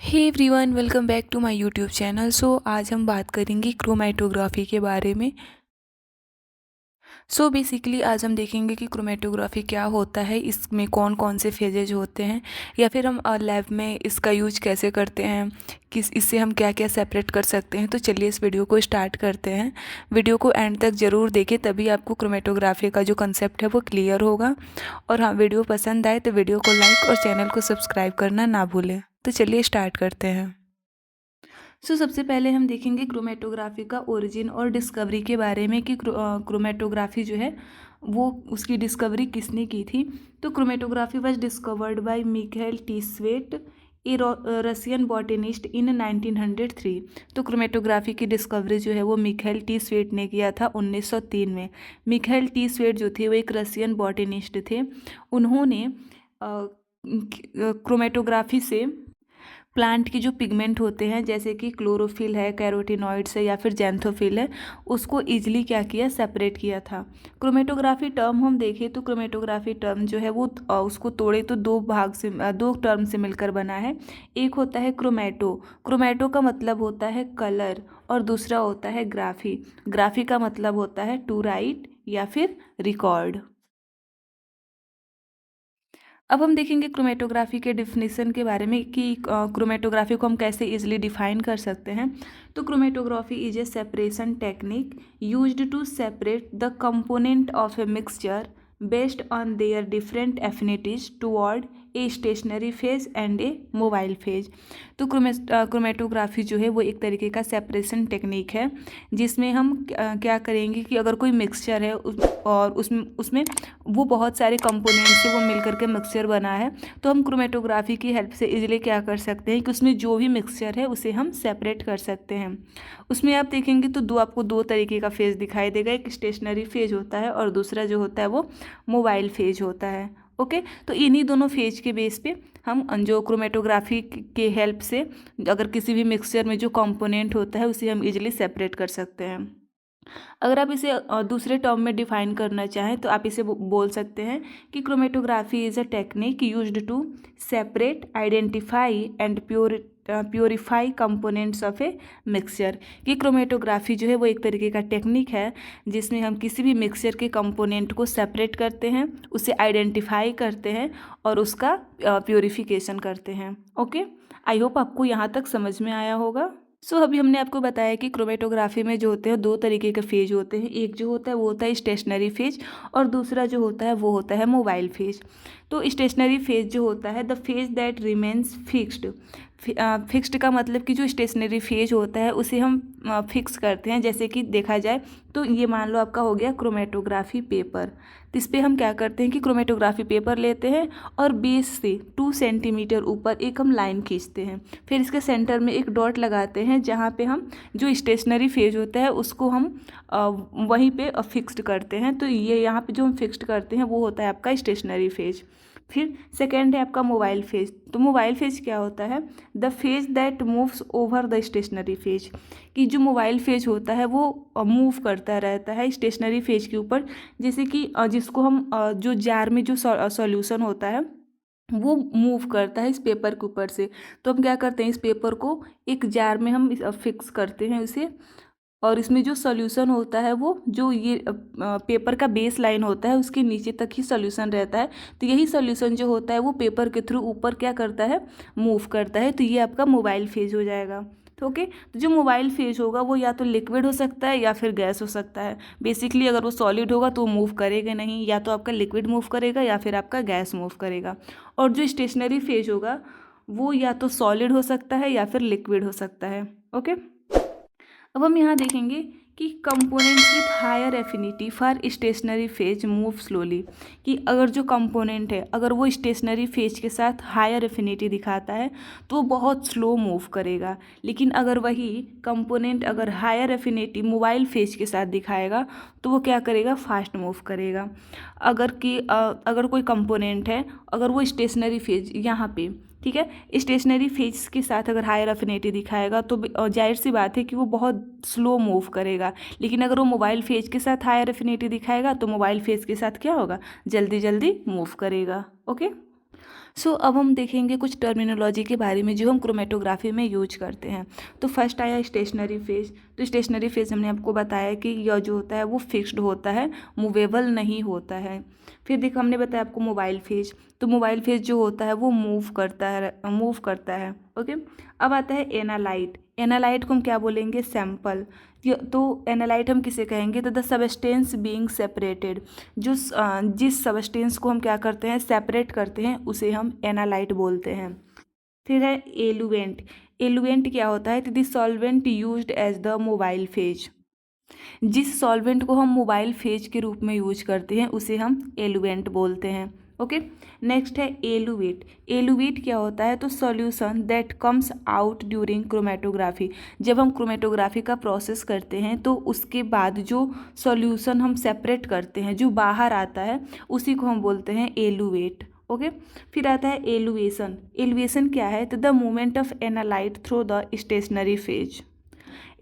Hey everyone, welcome back to my YouTube channel. आज हम बात करेंगे क्रोमेटोग्राफी के बारे में। बेसिकली आज हम देखेंगे कि क्रोमेटोग्राफी क्या होता है, इसमें कौन कौन से फेजेज होते हैं, या फिर हम लैब में इसका यूज कैसे करते हैं, किस इससे हम क्या क्या सेपरेट कर सकते हैं। तो चलिए इस वीडियो को स्टार्ट करते हैं। वीडियो को एंड तक ज़रूर देखें, तभी आपको क्रोमेटोग्राफी का जो कंसेप्ट है वो क्लियर होगा। और हाँ, वीडियो पसंद आए तो वीडियो को लाइक और चैनल को सब्सक्राइब करना ना भूलें। तो चलिए स्टार्ट करते हैं। सबसे पहले हम देखेंगे क्रोमेटोग्राफी का ओरिजिन और डिस्कवरी के बारे में कि क्रोमेटोग्राफी जो है वो उसकी डिस्कवरी किसने की थी। तो chromatography was discovered by Mikhail Tsvet, a Russian botanist, in 1903। तो क्रोमेटोग्राफी की डिस्कवरी जो है वो मिखाइल टीस्वेट ने किया था 1903 में। मिखाइल टीस्वेट जो थे वो एक रशियन बॉटनिस्ट थे। उन्होंने क्रोमेटोग्राफी से प्लांट की जो पिगमेंट होते हैं, जैसे कि क्लोरोफिल है, कैरोटीनॉइड्स है या फिर जैंथोफिल है, उसको ईजिली क्या किया, सेपरेट किया था। क्रोमेटोग्राफी टर्म हम देखें तो क्रोमेटोग्राफी टर्म जो है वो उसको तोड़े तो दो टर्म से मिलकर बना है। एक होता है क्रोमेटो। क्रोमेटो का मतलब होता है कलर, और दूसरा होता है ग्राफी। ग्राफी का मतलब होता है टू राइट या फिर रिकॉर्ड। अब हम देखेंगे क्रोमेटोग्राफी के डिफिनीसन के बारे में कि क्रोमेटोग्राफी को हम कैसे इजीली डिफाइन कर सकते हैं। तो chromatography is a separation technique used to separate the component of a mixture based on their different affinities toward a stationary phase and a mobile phase. तो क्रोमेटोग्राफी जो है वो एक तरीके का सेपरेशन टेक्निक है, जिसमें हम क्या करेंगे कि अगर कोई मिक्सचर है और उसमें उसमें वो बहुत सारे कंपोनेंट से वो मिलकर के मिक्सचर बना है, तो हम क्रोमेटोग्राफी की हेल्प से इजीली क्या कर सकते हैं कि उसमें जो भी मिक्सचर है उसे हम सेपरेट कर सकते हैं। उसमें आप देखेंगे तो आपको दो तरीके का फेज दिखाई देगा। एक स्टेशनरी फेज होता है और दूसरा जो होता है वो मोबाइल फेज होता है। ओके, तो इन्हीं दोनों फेज के बेस पे हम जो क्रोमेटोग्राफी के हेल्प से अगर किसी भी मिक्सचर में जो कंपोनेंट होता है उसे हम इजीली सेपरेट कर सकते हैं। अगर आप इसे दूसरे टर्म में डिफाइन करना चाहें तो आप इसे बोल सकते हैं कि chromatography is a technique used to separate, identify and purify components of a mixture. कि क्रोमेटोग्राफी जो है वो एक तरीके का टेक्निक है जिसमें हम किसी भी मिक्सचर के कंपोनेंट को सेपरेट करते हैं, उसे आइडेंटिफाई करते हैं और उसका प्योरीफिकेशन करते हैं। ओके, आई होप आपको यहाँ तक समझ में आया होगा। अभी हमने आपको बताया कि क्रोमेटोग्राफी में जो होते हैं दो तरीके के फेज होते हैं। एक जो होता है वो होता है स्टेशनरी फेज, और दूसरा जो होता है वो होता है मोबाइल फेज। तो स्टेशनरी फेज जो होता है, the phase that remains fixed. Fixed का मतलब कि जो स्टेशनरी फेज होता है उसे हम फिक्स करते हैं। जैसे कि देखा जाए तो ये मान लो आपका हो गया क्रोमेटोग्राफी पेपर। तो इस पर हम क्या करते हैं कि क्रोमेटोग्राफी पेपर लेते हैं और बेस से 2 सेंटीमीटर ऊपर एक हम लाइन खींचते हैं। फिर इसके सेंटर में एक डॉट लगाते हैं जहाँ पे हम जो स्टेशनरी फेज होता है उसको हम वहीं पे फिक्स्ड करते हैं। तो ये यहाँ पे जो हम फिक्स्ड करते हैं वो होता है आपका स्टेशनरी फेज। फिर सेकेंड है आपका मोबाइल फेज। तो मोबाइल फेज क्या होता है, the phase that moves over the stationary phase. कि जो मोबाइल फेज होता है वो मूव करता रहता है स्टेशनरी फेज के ऊपर। जैसे कि जिसको हम जो जार में जो सॉल्यूशन होता है वो मूव करता है इस पेपर के ऊपर से। तो हम क्या करते हैं, इस पेपर को एक जार में हम फिक्स करते हैं इसे, और इसमें जो सॉल्यूशन होता है वो जो ये पेपर का बेस लाइन होता है उसके नीचे तक ही सॉल्यूशन रहता है। तो यही सॉल्यूशन जो होता है वो पेपर के थ्रू ऊपर क्या करता है, मूव करता है। तो ये आपका मोबाइल फेज हो जाएगा। तो ओके, तो जो मोबाइल फेज होगा वो या तो लिक्विड हो सकता है या फिर गैस हो सकता है। बेसिकली अगर वो सॉलिड होगा तो वो मूव करेगा नहीं, या तो आपका लिक्विड मूव करेगा या फिर आपका गैस मूव करेगा। और जो स्टेशनरी फेज होगा वो या तो सॉलिड हो सकता है या फिर लिक्विड हो सकता है। ओके, अब हम यहाँ देखेंगे कि components with higher affinity for stationary phase move slowly. कि अगर जो कंपोनेंट है अगर वो स्टेशनरी फेज के साथ हायर एफिनिटी दिखाता है तो वो बहुत स्लो मूव करेगा। लेकिन अगर वही कंपोनेंट अगर हायर एफिनिटी मोबाइल फेज के साथ दिखाएगा तो वो क्या करेगा, फास्ट मूव करेगा। अगर कोई कंपोनेंट है, अगर वो स्टेशनरी फेज यहाँ पे, ठीक है, स्टेशनरी फेज के साथ अगर हायर एफिनिटी दिखाएगा तो जाहिर सी बात है कि वो बहुत स्लो मूव करेगा। लेकिन अगर वो मोबाइल फेज के साथ हायर एफिनिटी दिखाएगा तो मोबाइल फेज के साथ क्या होगा, जल्दी जल्दी मूव करेगा। ओके, अब हम देखेंगे कुछ टर्मिनोलॉजी के बारे में जो हम क्रोमेटोग्राफी में यूज करते हैं। तो फर्स्ट आया स्टेशनरी फेज। तो स्टेशनरी फेज हमने आपको बताया कि यह जो होता है वो फिक्स्ड होता है, मूवेबल नहीं होता है। फिर देखो हमने बताया आपको मोबाइल फेज। तो मोबाइल फेज जो होता है वो मूव करता है। ओके। अब आता है एनालाइट। एनालाइट को हम क्या बोलेंगे? सैंपल। तो एनालाइट हम किसे कहेंगे? तो द सबस्टेंस बीइंग सेपरेटेड। जिस सबस्टेंस को हम क्या करते हैं? सेपरेट करते हैं, उसे हम एनालाइट बोलते हैं। फिर है एलुएंट। एलुएंट क्या होता है? तो the solvent used as the mobile phase. जिस सॉल्वेंट को हम मोबाइल फेज के रूप में यूज करते हैं उसे हम एलुएंट बोलते हैं। ओके। नेक्स्ट है एलुवेट। एलुवेट क्या होता है? तो solution that comes out during chromatography. जब हम क्रोमेटोग्राफी का प्रोसेस करते हैं तो उसके बाद जो सॉल्यूशन हम सेपरेट करते हैं, जो बाहर आता है, उसी को हम बोलते हैं एलुवेट। ओके। फिर आता है एलुएशन। एलुएशन क्या है? तो the movement of analyte through the stationary phase.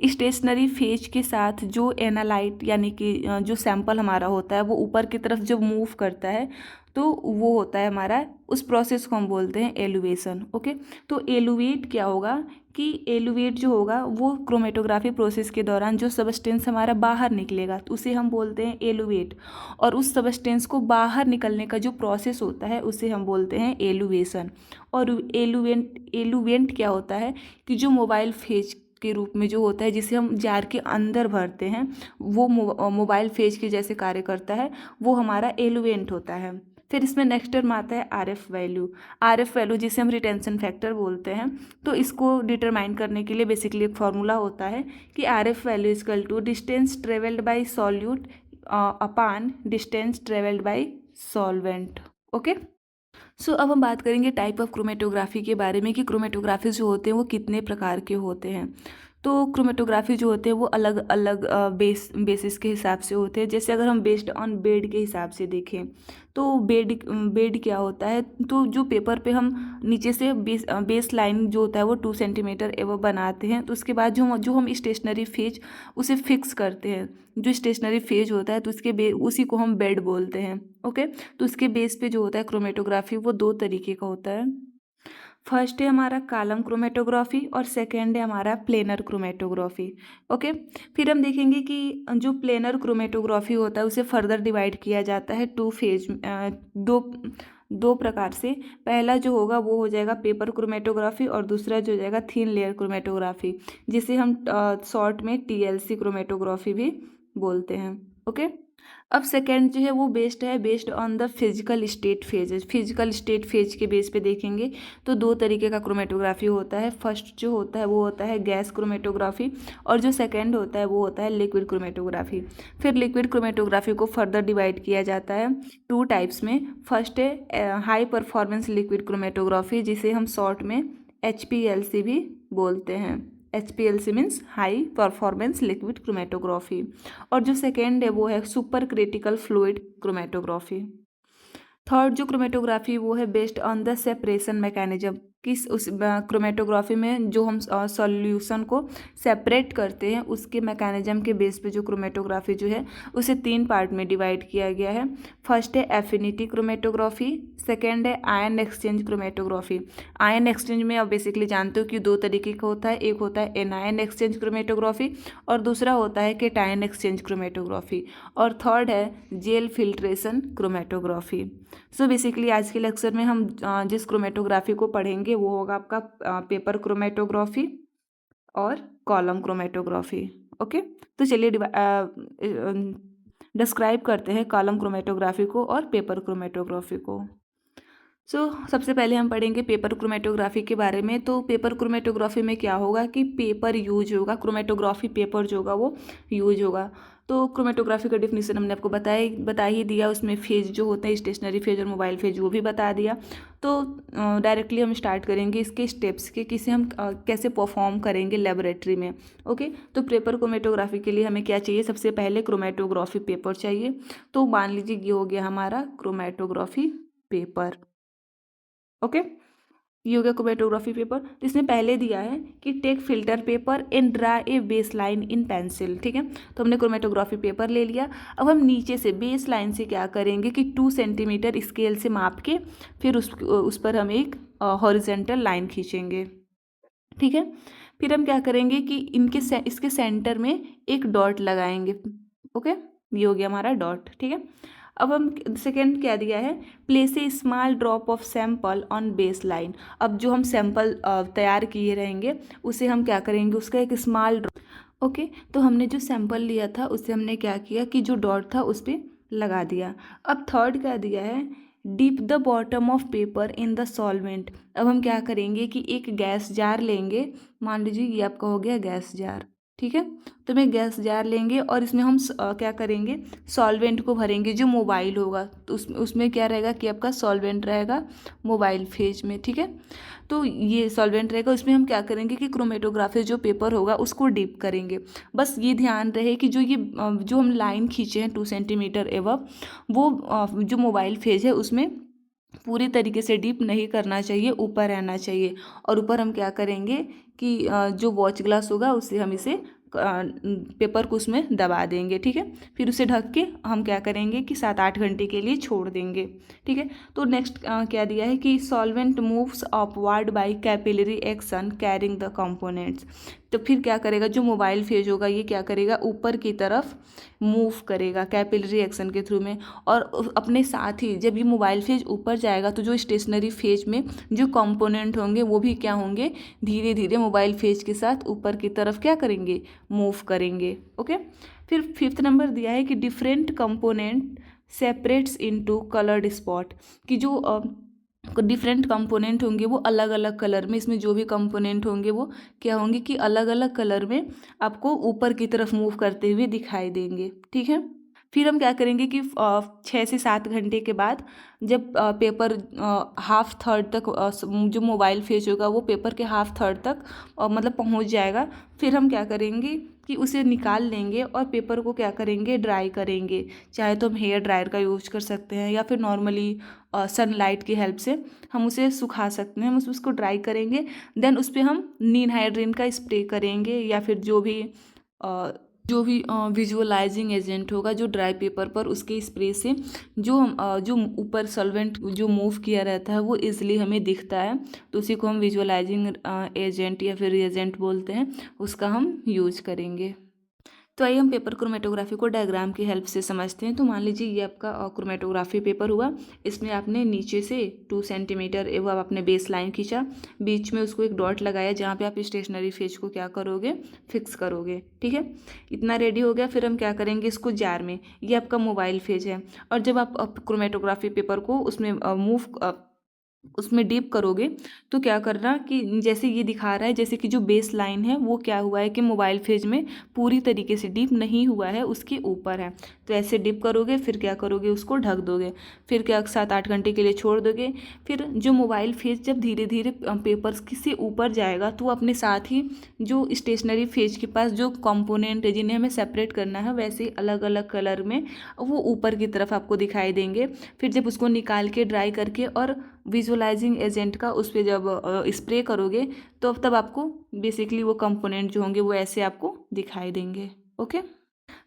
Stationary phase के साथ जो एनालाइट यानी कि जो सैंपल हमारा होता है वो ऊपर की तरफ जब मूव करता है तो वो होता है हमारा, उस प्रोसेस को हम बोलते हैं एलुवेशन। ओके। तो एलुवेट क्या होगा कि एलुवेट जो होगा वो क्रोमेटोग्राफी प्रोसेस के दौरान जो सबस्टेंस हमारा बाहर निकलेगा तो उसे हम बोलते हैं एलुवेट, और उस सबस्टेंस को बाहर निकलने का जो प्रोसेस होता है उसे हम बोलते हैं एलुवेशन। और एलुवेंट क्या होता है कि जो मोबाइल फेज के रूप में जो होता है, जिसे हम जार के अंदर भरते हैं, वो मोबाइल फेज के जैसे कार्य करता है, वो हमारा एलुएंट होता है। फिर इसमें नेक्स्ट टर्म आता है आरएफ वैल्यू। आरएफ वैल्यू जिसे हम रिटेंशन फैक्टर बोलते हैं, तो इसको डिटरमाइन करने के लिए बेसिकली एक फार्मूला होता है कि RF value equal to distance travelled by solute upon distance travelled by solvent. Okay. अब हम बात करेंगे टाइप ऑफ क्रोमेटोग्राफी के बारे में कि क्रोमेटोग्राफी जो होते हैं वो कितने प्रकार के होते हैं। तो क्रोमेटोग्राफी जो होते हैं वो अलग अलग बेसिस के हिसाब से होते हैं। जैसे अगर हम बेस्ड ऑन बेड के हिसाब से देखें तो बेड क्या होता है? तो जो पेपर पे हम नीचे से बेस लाइन जो होता है वो 2 सेंटीमीटर एवं बनाते हैं, तो उसके बाद जो हम स्टेशनरी फेज उसे फिक्स करते हैं। जो स्टेशनरी फेज होता है तो उसी को हम बेड बोलते हैं। ओके। तो उसके बेस पे जो होता है क्रोमेटोग्राफी वो 2 तरीके का होता है। फर्स्ट है हमारा कॉलम क्रोमेटोग्राफी और सेकेंड है हमारा प्लेनर क्रोमेटोग्राफी। ओके। फिर हम देखेंगे कि जो प्लेनर क्रोमेटोग्राफी होता है उसे फर्दर डिवाइड किया जाता है 2 फेज, दो प्रकार से। पहला जो होगा वो हो जाएगा पेपर क्रोमेटोग्राफी और दूसरा जो हो जाएगा थिन लेयर क्रोमेटोग्राफी, जिसे हम शॉर्ट में टीएलसी क्रोमेटोग्राफी भी बोलते हैं। ओके। अब सेकेंड जो है वो based on the physical state phases. Physical state phase के बेस पे देखेंगे तो 2 तरीके का क्रोमेटोग्राफी होता है। फर्स्ट जो होता है वो होता है गैस क्रोमेटोग्राफी, और जो सेकेंड होता है वो होता है लिक्विड क्रोमेटोग्राफी। फिर लिक्विड क्रोमेटोग्राफी को फर्दर डिवाइड किया जाता है 2 टाइप्स में। फर्स्ट है हाई परफॉर्मेंस लिक्विड क्रोमेटोग्राफी, जिसे हम शॉर्ट में HPLC भी बोलते हैं। HPLC means high performance liquid chromatography. और जो सेकेंड है वो है super critical fluid chromatography. Third जो क्रोमेटोग्राफी वो है based on the separation mechanism. किस उस क्रोमेटोग्राफी में जो हम सॉल्यूशन को सेपरेट करते हैं उसके मैकेनिज्म के बेस पे जो क्रोमेटोग्राफी जो है उसे 3 पार्ट में डिवाइड किया गया है। फर्स्ट है एफिनिटी क्रोमेटोग्राफी, सेकेंड है ion exchange chromatography. Ion exchange में आप बेसिकली जानते हो कि 2 तरीके का होता है, एक होता है एनायन एक्सचेंज क्रोमेटोग्राफी और दूसरा होता है केटायन एक्सचेंज क्रोमेटोग्राफी, और थर्ड है जेल फिल्ट्रेशन क्रोमेटोग्राफी। बेसिकली आज के लेक्चर में हम जिस क्रोमेटोग्राफी को पढ़ेंगे वो होगा आपका पेपर क्रोमेटोग्राफी और कॉलम क्रोमेटोग्राफी। ओके। तो चलिए डिस्क्राइब करते हैं कॉलम क्रोमेटोग्राफी को और पेपर क्रोमेटोग्राफी को। सबसे पहले हम पढ़ेंगे पेपर क्रोमेटोग्राफी के बारे में। तो पेपर क्रोमेटोग्राफी में क्या होगा कि पेपर यूज होगा, क्रोमेटोग्राफी पेपर जो होगा वो यूज होगा। तो क्रोमेटोग्राफी का डिफिनीशन हमने आपको बता ही दिया। उसमें फेज जो होते हैं स्टेशनरी फेज और मोबाइल फेज वो भी बता दिया। तो डायरेक्टली हम स्टार्ट करेंगे इसके स्टेप्स के, किसे हम कैसे परफॉर्म करेंगे लेबोरेटरी में। ओके। तो पेपर क्रोमेटोग्राफी के लिए हमें क्या चाहिए? सबसे पहले क्रोमेटोग्राफी पेपर चाहिए। तो मान लीजिए ये हो गया हमारा क्रोमेटोग्राफी पेपर। ओके। ये हो गया क्रोमेटोग्राफी पेपर। तो इसमें पहले दिया है कि take filter paper and draw a base line in pencil, ठीक है। तो हमने क्रोमेटोग्राफी पेपर ले लिया। अब हम नीचे से बेस लाइन से क्या करेंगे कि 2 सेंटीमीटर स्केल से माप के फिर उस पर हम एक हॉरिजेंटल लाइन खींचेंगे, ठीक है। फिर हम क्या करेंगे कि इसके सेंटर में एक डॉट लगाएंगे, ओके। ये हो गया हमारा डॉट, ठीक है। अब हम सेकेंड क्या दिया है, place a small drop of sample on base line. अब जो हम सैंपल तैयार किए रहेंगे उसे हम क्या करेंगे, उसका एक स्मॉल ड्रॉप, ओके। तो हमने जो सैंपल लिया था उससे हमने क्या किया कि जो डॉट था उस पर लगा दिया। अब थर्ड क्या दिया है, dip the bottom of paper in the solvent. अब हम क्या करेंगे कि एक गैस जार लेंगे, मान लीजिए ये आपका हो गया गैस जार, ठीक है। तो मैं गैस जार लेंगे और इसमें हम क्या करेंगे, सॉल्वेंट को भरेंगे जो मोबाइल होगा। तो उसमें क्या रहेगा कि आपका सॉल्वेंट रहेगा मोबाइल फेज में, ठीक है। तो ये सॉल्वेंट रहेगा, उसमें हम क्या करेंगे कि क्रोमेटोग्राफी जो पेपर होगा उसको डिप करेंगे। बस ये ध्यान रहे कि जो हम लाइन खींचे हैं 2 सेंटीमीटर एवब, वो जो मोबाइल फेज है उसमें पूरी तरीके से डीप नहीं करना चाहिए, ऊपर रहना चाहिए। और ऊपर हम क्या करेंगे कि जो वॉच ग्लास होगा उससे हम इसे पेपर को उसमें दबा देंगे, ठीक है। फिर उसे ढक के हम क्या करेंगे कि 7-8 घंटे के लिए छोड़ देंगे, ठीक है। तो नेक्स्ट क्या दिया है कि solvent moves upward bye capillary action carrying the components. तो फिर क्या करेगा, जो मोबाइल फेज होगा ये क्या करेगा, ऊपर की तरफ मूव करेगा कैपिलरी एक्शन के थ्रू में। और अपने साथ ही जब ये मोबाइल फेज ऊपर जाएगा तो जो स्टेशनरी फेज में जो कंपोनेंट होंगे वो भी क्या होंगे, धीरे धीरे मोबाइल फेज के साथ ऊपर की तरफ क्या करेंगे, मूव करेंगे, ओके। फिर फिफ्थ नंबर दिया है कि different component separates into coloured spot, कि जो डिफरेंट कंपोनेंट होंगे वो अलग अलग कलर में, इसमें जो भी कंपोनेंट होंगे वो क्या होंगे कि अलग अलग कलर में आपको ऊपर की तरफ मूव करते हुए दिखाई देंगे, ठीक है। फिर हम क्या करेंगे कि 6 से 7 घंटे के बाद जब पेपर हाफ थर्ड तक जो मोबाइल फेज होगा वो पेपर के हाफ थर्ड तक मतलब पहुंच जाएगा, फिर हम क्या करेंगे कि उसे निकाल लेंगे और पेपर को क्या करेंगे, ड्राई करेंगे। चाहे तो हम हेयर ड्रायर का यूज कर सकते हैं या फिर नॉर्मली सनलाइट की हेल्प से हम उसे सुखा सकते हैं। हम उसको ड्राई करेंगे, देन उस पर हम नीम हाइड्रिन का स्प्रे करेंगे या फिर जो भी विजुअलाइजिंग एजेंट होगा जो ड्राई पेपर पर, उसके स्प्रे से जो ऊपर सॉल्वेंट जो मूव किया रहता है वो इजीली हमें दिखता है, तो उसी को हम विजुअलाइजिंग एजेंट या फिर एजेंट बोलते हैं, उसका हम यूज करेंगे। तो आइए हम पेपर क्रोमेटोग्राफी को डायग्राम की हेल्प से समझते हैं। तो मान लीजिए ये आपका क्रोमेटोग्राफी पेपर हुआ, इसमें आपने नीचे से 2 सेंटीमीटर एवं आपने बेस लाइन खींचा, बीच में उसको एक डॉट लगाया जहाँ पे आप स्टेशनरी फेज को क्या करोगे, फिक्स करोगे, ठीक है। इतना रेडी हो गया। फिर हम क्या करेंगे, इसको जार में, ये आपका मोबाइल फेज है, और जब आप क्रोमेटोग्राफी पेपर को उसमें डीप करोगे तो क्या करना कि जैसे ये दिखा रहा है जैसे कि जो बेस लाइन है वो क्या हुआ है कि मोबाइल फेज में पूरी तरीके से डीप नहीं हुआ है, उसके ऊपर है। तो ऐसे डीप करोगे, फिर क्या करोगे, उसको ढक दोगे, फिर क्या 7-8 घंटे के लिए छोड़ दोगे। फिर जो मोबाइल फेज जब धीरे धीरे पेपर से ऊपर जाएगा तो अपने साथ ही जो स्टेशनरी फेज के पास जो कंपोनेंट है जिन्हें हमें सेपरेट करना है वैसे ही अलग अलग कलर में वो ऊपर की तरफ आपको दिखाई देंगे। फिर जब उसको निकाल के ड्राई करके और विजुअलाइजिंग एजेंट का उस पर जब स्प्रे करोगे तो तब आपको बेसिकली वो कंपोनेंट जो होंगे वो ऐसे आपको दिखाई देंगे, ओके।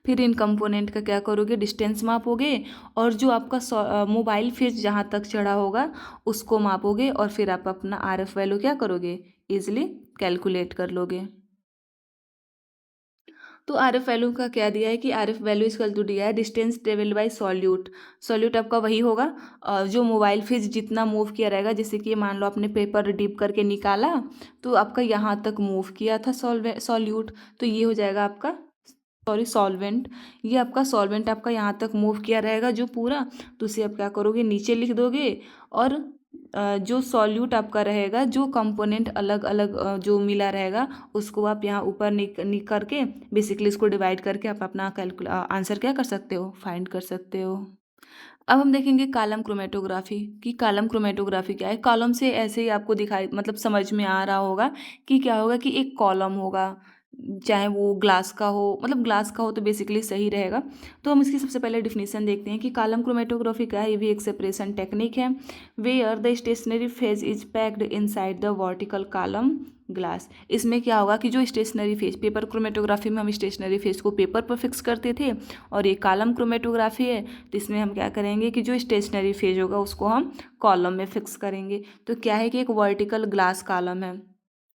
फिर इन कंपोनेंट का क्या करोगे, डिस्टेंस मापोगे और जो आपका मोबाइल फेज जहाँ तक चढ़ा होगा उसको मापोगे और फिर आप अपना RF वैल्यू क्या करोगे, ईजिली कैलकुलेट कर लोगे। तो RF वैल्यू का क्या दिया है कि RF वैल्यू इक्वल टू दिया है distance travel by solute. Solute आपका वही होगा जो मोबाइल फेज जितना मूव किया रहेगा, जैसे कि मान लो आपने पेपर डिप करके निकाला तो आपका यहाँ तक मूव किया था सॉल्यूट, तो ये हो जाएगा आपका सॉल्वेंट। ये आपका सॉल्वेंट आपका यहाँ तक मूव किया रहेगा जो पूरा, तो उसे आप क्या करोगे, नीचे लिख दोगे। और जो सॉल्यूट आपका रहेगा जो कंपोनेंट अलग अलग जो मिला रहेगा उसको आप यहाँ ऊपर निक करके बेसिकली इसको डिवाइड करके आप अपना आंसर क्या कर सकते हो, फाइंड कर सकते हो। अब हम देखेंगे कॉलम क्रोमेटोग्राफी कि कॉलम क्रोमेटोग्राफी क्या है। कॉलम से ऐसे ही आपको दिखाई मतलब समझ में आ रहा होगा कि क्या होगा कि एक कॉलम होगा, चाहे वो ग्लास का हो, मतलब ग्लास का हो तो बेसिकली सही रहेगा। तो हम इसकी सबसे पहले डिफिनीसन देखते हैं कि कॉलम क्रोमेटोग्राफी क्या है। ये भी एक सेपरेशन टेक्निक है। Where the stationary phase is packed inside the vertical column glass. इसमें क्या होगा कि जो स्टेशनरी फेज, पेपर क्रोमेटोग्राफी में हम स्टेशनरी फेज को पेपर पर फिक्स करते थे, और ये कॉलम क्रोमेटोग्राफी है तो इसमें हम क्या करेंगे कि जो स्टेशनरी फेज होगा उसको हम कॉलम में फिक्स करेंगे। तो क्या है कि एक वर्टिकल ग्लास कॉलम है,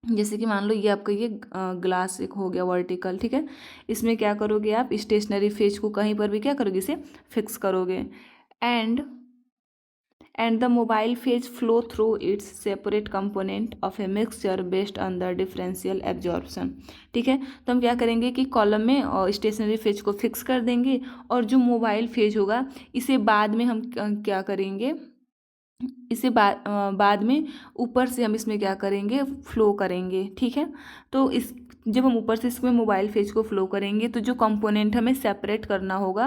जैसे कि मान लो ये आपका ये ग्लास एक हो गया वर्टिकल, ठीक है। इसमें क्या करोगे आप, स्टेशनरी फेज को कहीं पर भी क्या करोगे, इसे फिक्स करोगे। And and the mobile phase flow through it's separate component of a mixture based on the differential absorption. ठीक है, तो हम क्या करेंगे कि कॉलम में और स्टेशनरी फेज को फिक्स कर देंगे, और जो मोबाइल फेज होगा इसे बाद में हम क्या करेंगे, इसे बाद में ऊपर से हम इसमें क्या करेंगे, फ्लो करेंगे। ठीक है, तो इस जब हम ऊपर से इसमें मोबाइल फेज को फ्लो करेंगे तो जो कंपोनेंट हमें सेपरेट करना होगा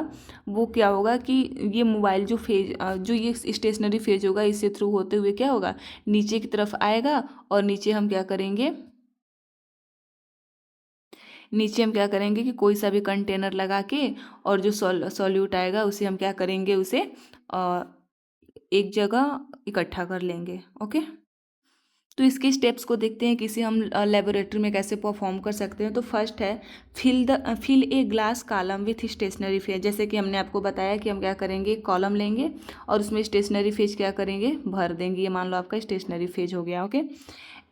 वो क्या होगा कि ये मोबाइल जो फेज जो ये स्टेशनरी फेज होगा इससे थ्रू होते हुए क्या होगा, नीचे की तरफ आएगा, और नीचे हम क्या करेंगे, नीचे हम क्या करेंगे कि कोई सा भी कंटेनर लगा के, और जो सॉल्यूट आएगा उसे हम क्या करेंगे, उसे अ, एक जगह इकट्ठा कर लेंगे। ओके, तो इसके स्टेप्स को देखते हैं कि इसे हम लेबोरेटरी में कैसे परफॉर्म कर सकते हैं। तो फर्स्ट है fill a glass column with stationary phase. जैसे कि हमने आपको बताया कि हम क्या करेंगे, कॉलम लेंगे और उसमें स्टेशनरी फेज क्या करेंगे, भर देंगे। ये मान लो आपका स्टेशनरी फेज हो गया। Okay,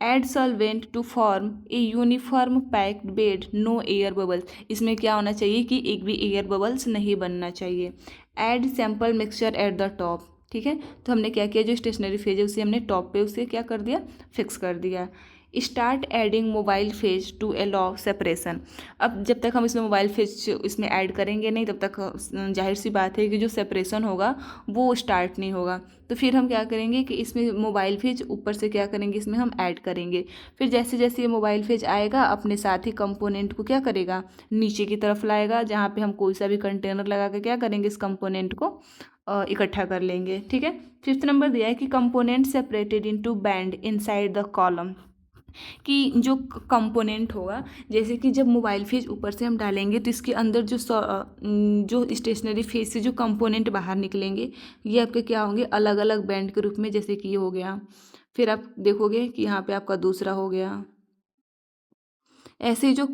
add solvent to form a uniform packed bed, no air bubbles. इसमें क्या होना चाहिए कि एक भी एयर बबल्स नहीं बनना चाहिए। Add sample mixture at the top. ठीक है, तो हमने क्या किया, जो स्टेशनरी फेज है उसे हमने टॉप पे उसे क्या कर दिया, फिक्स कर दिया। Start adding mobile phase two allow separation. अब जब तक हम इसमें मोबाइल फेज इसमें ऐड करेंगे नहीं, तब तक जाहिर सी बात है कि जो सेपरेशन होगा वो स्टार्ट नहीं होगा। तो फिर हम क्या करेंगे कि इसमें मोबाइल फेज ऊपर से क्या करेंगे, इसमें हम ऐड करेंगे। फिर जैसे जैसे ये मोबाइल फेज आएगा अपने साथ ही कंपोनेंट को क्या करेगा, नीचे की तरफ लाएगा, जहाँ पे हम कोई सा भी कंटेनर लगा के क्या करेंगे, इस कंपोनेंट को इकट्ठा कर लेंगे। ठीक है, फिफ्थ नंबर दिया है कि component separated into band inside the column. कि जो कंपोनेंट होगा, जैसे कि जब मोबाइल फेज ऊपर से हम डालेंगे तो इसके अंदर जो स्टेशनरी फेज से जो कंपोनेंट बाहर निकलेंगे ये आपके क्या होंगे, अलग अलग बैंड के रूप में। जैसे कि ये हो गया, फिर आप देखोगे कि यहाँ पे आपका दूसरा हो गया। ऐसे जो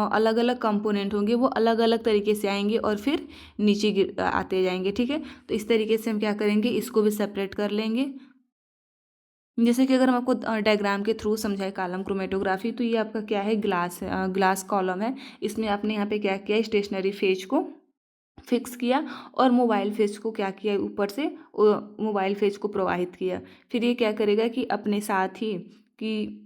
अलग अलग कंपोनेंट होंगे वो अलग अलग तरीके से आएंगे और फिर नीचे गिर आते जाएंगे। ठीक है, तो इस तरीके से हम क्या करेंगे, इसको भी सेपरेट कर लेंगे। जैसे कि अगर हम आपको डायग्राम के थ्रू समझाए कॉलम क्रोमेटोग्राफी, तो ये आपका क्या है, ग्लास है, ग्लास कॉलम है। इसमें आपने यहाँ पे क्या किया, स्टेशनरी फेज को फिक्स किया और मोबाइल फेज को क्या किया, ऊपर से मोबाइल फेज को प्रवाहित किया। फिर ये क्या करेगा कि अपने साथ ही कि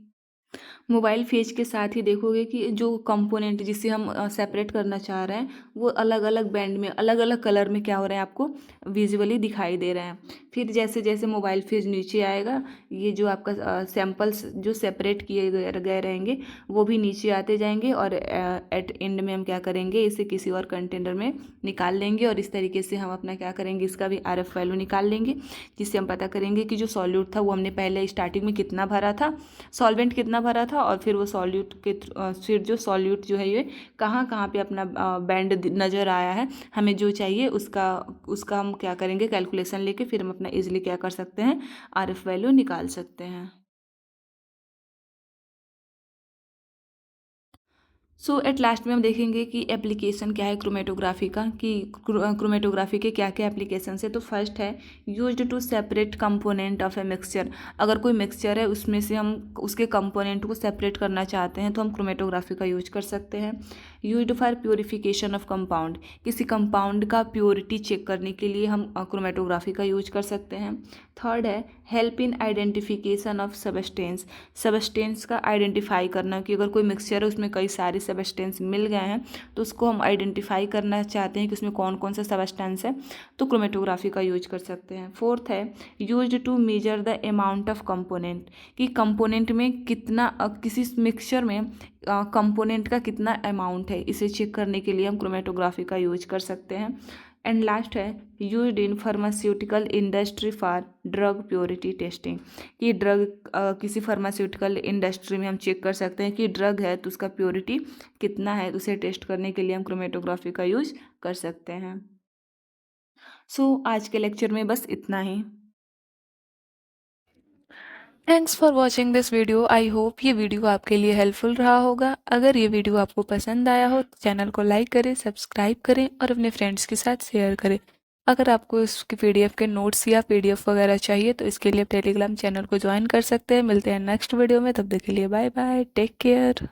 मोबाइल फेज के साथ ही देखोगे कि जो कंपोनेंट जिसे हम सेपरेट करना चाह रहे हैं वो अलग अलग बैंड में, अलग अलग कलर में क्या हो रहे हैं, आपको विजुअली दिखाई दे रहे हैं। फिर जैसे जैसे मोबाइल फेज नीचे आएगा, ये जो आपका सैंपल्स जो सेपरेट किए गए रहेंगे वो भी नीचे आते जाएंगे, और एट एंड में हम क्या करेंगे, इसे किसी और कंटेनर में निकाल लेंगे। और इस तरीके से हम अपना क्या करेंगे, इसका भी RF वैल्यू निकाल लेंगे, जिससे हम पता करेंगे कि जो सॉल्यूट था वो हमने पहले स्टार्टिंग में कितना भरा था, सॉल्वेंट कितना भरा था, और फिर वो सॉल्यूट के फिर जो सॉल्यूट जो है ये कहाँ कहाँ पे अपना बैंड नज़र आया है, हमें जो चाहिए उसका उसका हम क्या करेंगे, कैलकुलेशन लेके फिर हम अपना इजीली क्या कर सकते हैं, RF वैल्यू निकाल सकते हैं। सो एट लास्ट में हम देखेंगे कि एप्लीकेशन क्या है क्रोमेटोग्राफी का, कि क्रोमेटोग्राफी के क्या क्या एप्लीकेशन है। तो फर्स्ट है used to separate component of a mixture. अगर कोई मिक्सचर है उसमें से हम उसके कंपोनेंट को सेपरेट करना चाहते हैं तो हम क्रोमेटोग्राफी का यूज कर सकते हैं। Used for purification of compound, किसी कंपाउंड का प्योरिटी चेक करने के लिए हम क्रोमेटोग्राफी का यूज कर सकते हैं। थर्ड है help in identification of substance, substance का आइडेंटिफाई करना, कि अगर कोई मिक्सचर है उसमें कई सारे सबस्टेंस मिल गए हैं तो उसको हम आइडेंटिफाई करना चाहते हैं कि उसमें कौन कौन सा सबस्टेंस है, तो क्रोमेटोग्राफी का यूज कर सकते हैं। फोर्थ है used to measure the amount of component, कि कंपोनेंट में कितना किसी मिक्सचर में कंपोनेंट का कितना अमाउंट है, इसे चेक करने के लिए हम क्रोमेटोग्राफी का यूज कर सकते हैं। एंड लास्ट है used in pharmaceutical industry for drug purity testing, कि ड्रग किसी फार्मास्यूटिकल इंडस्ट्री में हम चेक कर सकते हैं कि ड्रग है तो उसका प्योरिटी कितना है, उसे टेस्ट करने के लिए हम क्रोमेटोग्राफी का यूज कर सकते हैं। सो आज के लेक्चर में बस इतना ही। Thanks for watching this video. I hope ये वीडियो आपके लिए हेल्पफुल रहा होगा। अगर ये वीडियो आपको पसंद आया हो तो चैनल को लाइक करें, सब्सक्राइब करें और अपने फ्रेंड्स के साथ शेयर करें। अगर आपको इसके पीडीएफ के नोट्स या पीडीएफ वगैरह चाहिए तो इसके लिए टेलीग्राम चैनल को ज्वाइन कर सकते हैं। मिलते हैं नेक्स्ट वीडियो में, तब तक के लिए बाय बाय, टेक केयर।